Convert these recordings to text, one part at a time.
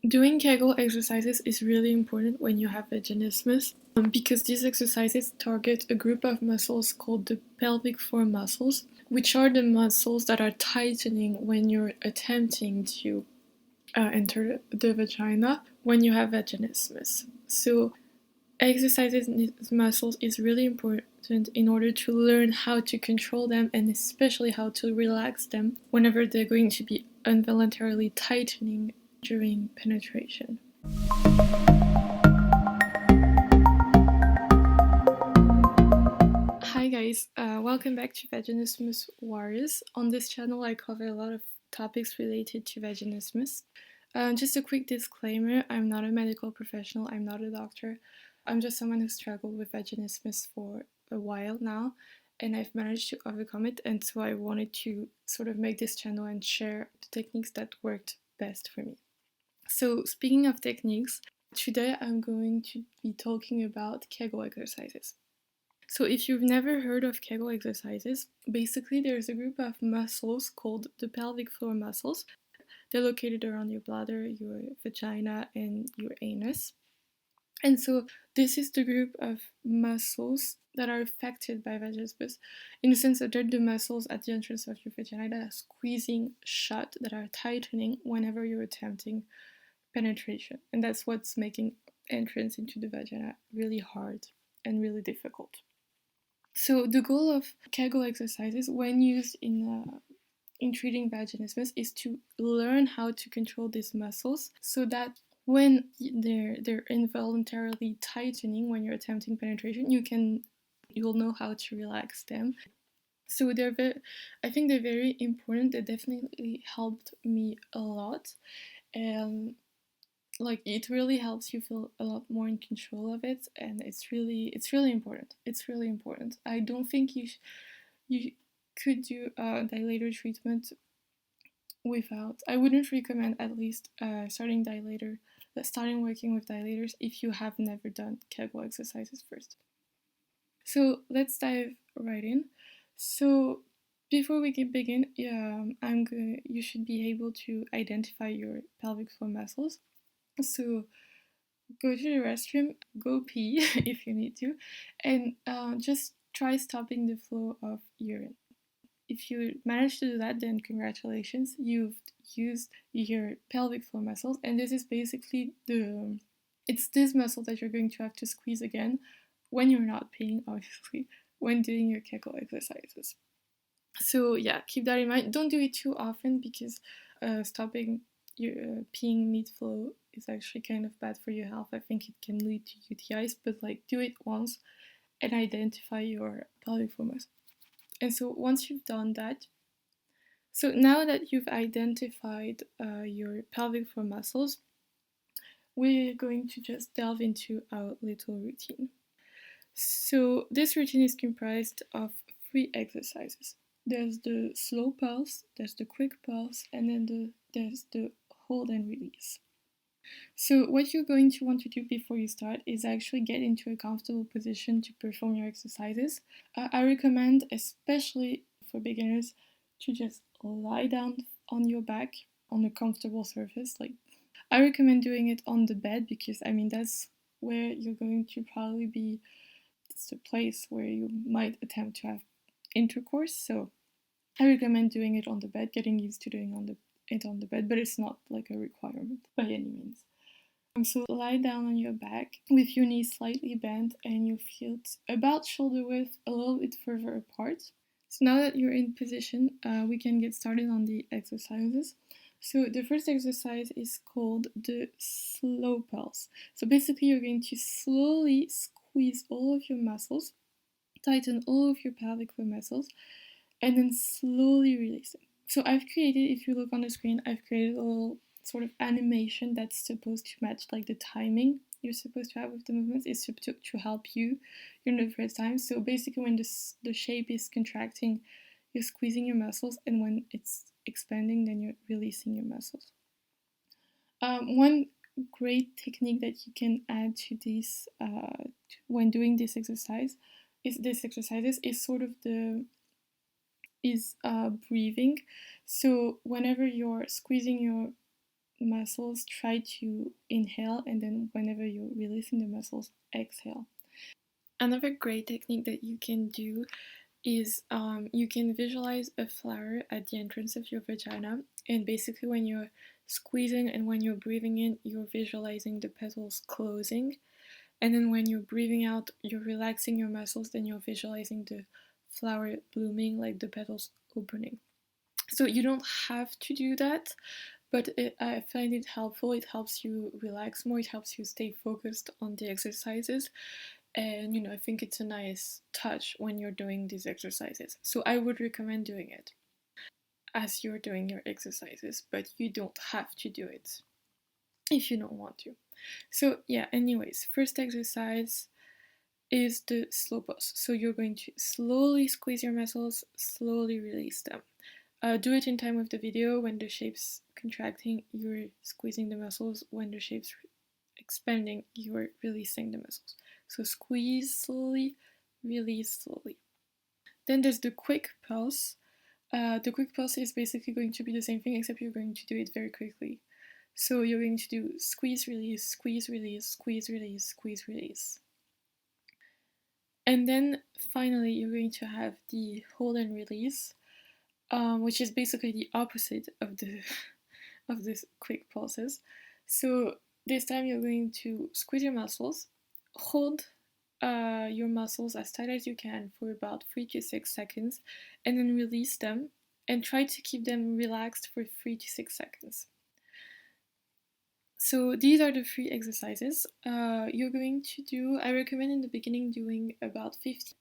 Doing Kegel exercises is really important when you have vaginismus because these exercises target a group of muscles called the pelvic floor muscles, which are the muscles that are tightening when you're attempting to enter the vagina when you have vaginismus. So exercising these muscles is really important in order to learn how to control them and especially how to relax them whenever they're going to be involuntarily tightening during penetration. Hi guys, welcome back to Vaginismus Warriors. On this channel I cover a lot of topics related to vaginismus. Just a quick disclaimer, I'm not a medical professional, I'm not a doctor. I'm just someone who struggled with vaginismus for a while now, and I've managed to overcome it, and so I wanted to sort of make this channel and share the techniques that worked best for me. So speaking of techniques, today I'm going to be talking about Kegel exercises. So if you've never heard of Kegel exercises, basically there's a group of muscles called the pelvic floor muscles. They're located around your bladder, your vagina, and your anus. And so this is the group of muscles that are affected by vaginismus, in the sense that they're the muscles at the entrance of your vagina that are squeezing shut, that are tightening whenever you're attempting penetration. And that's what's making entrance into the vagina really hard and really difficult. So the goal of Kegel exercises when used in treating vaginismus is to learn how to control these muscles so that when they're involuntarily tightening when you're attempting penetration, you'll know how to relax them. So I think they're very important. They definitely helped me a lot, and like it really helps you feel a lot more in control of it, and it's really important. It's really important. I don't think you could do a dilator treatment without. I wouldn't recommend at least starting working with dilators if you have never done Kegel exercises first. So let's dive right in. So before we can begin, you should be able to identify your pelvic floor muscles. So go to the restroom, go pee if you need to, and just try stopping the flow of urine. If you manage to do that, then congratulations, you've used your pelvic floor muscles, and this is basically it's this muscle that you're going to have to squeeze again when you're not peeing, obviously, when doing your Kegel exercises. So yeah, keep that in mind. Don't do it too often because stopping your peeing mid-flow is actually kind of bad for your health. I think it can lead to UTIs, but like do it once and identify your pelvic floor muscle. And so once you've done that, so now that you've identified your pelvic floor muscles, we're going to just delve into our little routine. So this routine is comprised of 3 exercises. There's the slow pulse, there's the quick pulse, and then there's the hold and release. So what you're going to want to do before you start is actually get into a comfortable position to perform your exercises. I recommend, especially for beginners, to just lie down on your back on a comfortable surface. Like, I recommend doing it on the bed because that's where you're going to probably be. It's the place where you might attempt to have intercourse. So I recommend doing it on the bed, getting used to doing it on the bed, but it's not like a requirement by any means. So lie down on your back with your knees slightly bent and your feet about shoulder width, a little bit further apart. So now that you're in position, we can get started on the exercises. So the first exercise is called the slow pulse. So basically you're going to slowly squeeze all of your muscles, tighten all of your pelvic floor muscles, and then slowly release them. So I've created, if you look on the screen, I've created a little sort of animation that's supposed to match like the timing you're supposed to have with the movements. It's to help you the first time. So basically when the shape is contracting, you're squeezing your muscles, and when it's expanding, then you're releasing your muscles. One great technique that you can add to this when doing this exercises is sort of breathing. So whenever you're squeezing muscles, try to inhale, and then whenever you're releasing the muscles, exhale. Another great technique that you can do is you can visualize a flower at the entrance of your vagina, and basically when you're squeezing and when you're breathing in, you're visualizing the petals closing, and then when you're breathing out, you're relaxing your muscles, then you're visualizing the flower blooming, like the petals opening. So you don't have to do that, but I find it helpful. It helps you relax more, it helps you stay focused on the exercises, and I think it's a nice touch when you're doing these exercises. So I would recommend doing it as you're doing your exercises, but you don't have to do it if you don't want to. So yeah, anyways, first exercise is the slow pulse. So you're going to slowly squeeze your muscles, slowly release them. Do it in time with the video. When the shape's contracting, you're squeezing the muscles. When the shape's expanding, you're releasing the muscles. So squeeze slowly, release slowly. Then there's the quick pulse. The quick pulse is basically going to be the same thing, except you're going to do it very quickly. So you're going to do squeeze, release, squeeze, release, squeeze, release, squeeze, release. And then finally you're going to have the hold and release, which is basically the opposite of the quick pulses. So this time you're going to squeeze your muscles, hold your muscles as tight as you can for about 3 to 6 seconds, and then release them and try to keep them relaxed for 3 to 6 seconds. So these are the 3 exercises you're going to do. I recommend in the beginning doing about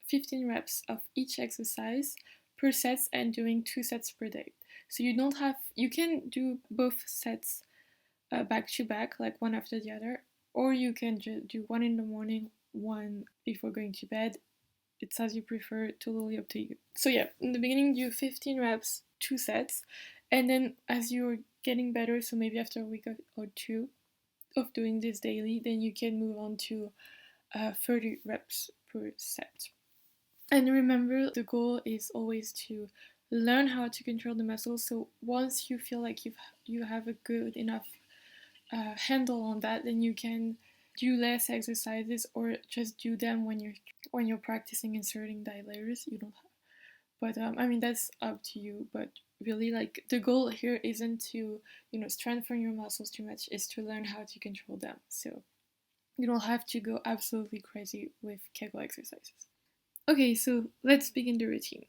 15 reps of each exercise per sets and doing 2 sets per day. So you can do both sets back to back, like one after the other, or you can just do one in the morning, one before going to bed. It's as you prefer, totally up to you. So yeah, in the beginning do 15 reps, 2 sets, and then as you're getting better, so maybe after a week or 2 of doing this daily, then you can move on to 30 reps per set. And remember, the goal is always to learn how to control the muscles. So once you feel like you have a good enough handle on that, then you can do less exercises or just do them when you're practicing inserting dilators. You don't have, but I mean, that's up to you. But really, like, the goal here isn't to strengthen your muscles too much, is to learn how to control them. So you don't have to go absolutely crazy with Kegel exercises. Okay, so let's begin the routine.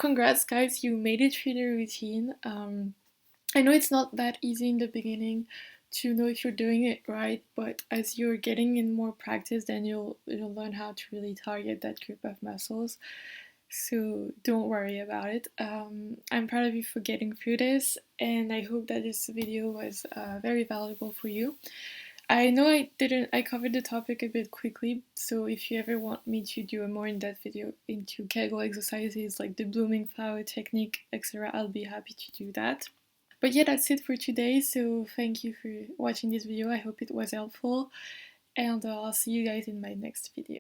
congrats guys, you made it through the routine. I know it's not that easy in the beginning to know if you're doing it right, but as you're getting in more practice, then you'll learn how to really target that group of muscles. So don't worry about it. I'm proud of you for getting through this, and I hope that this video was very valuable for you. I know I covered the topic a bit quickly, so if you ever want me to do a more in-depth video into Kegel exercises like the blooming flower technique, etc., I'll be happy to do that. But yeah, that's it for today, so thank you for watching this video. I hope it was helpful, and I'll see you guys in my next video.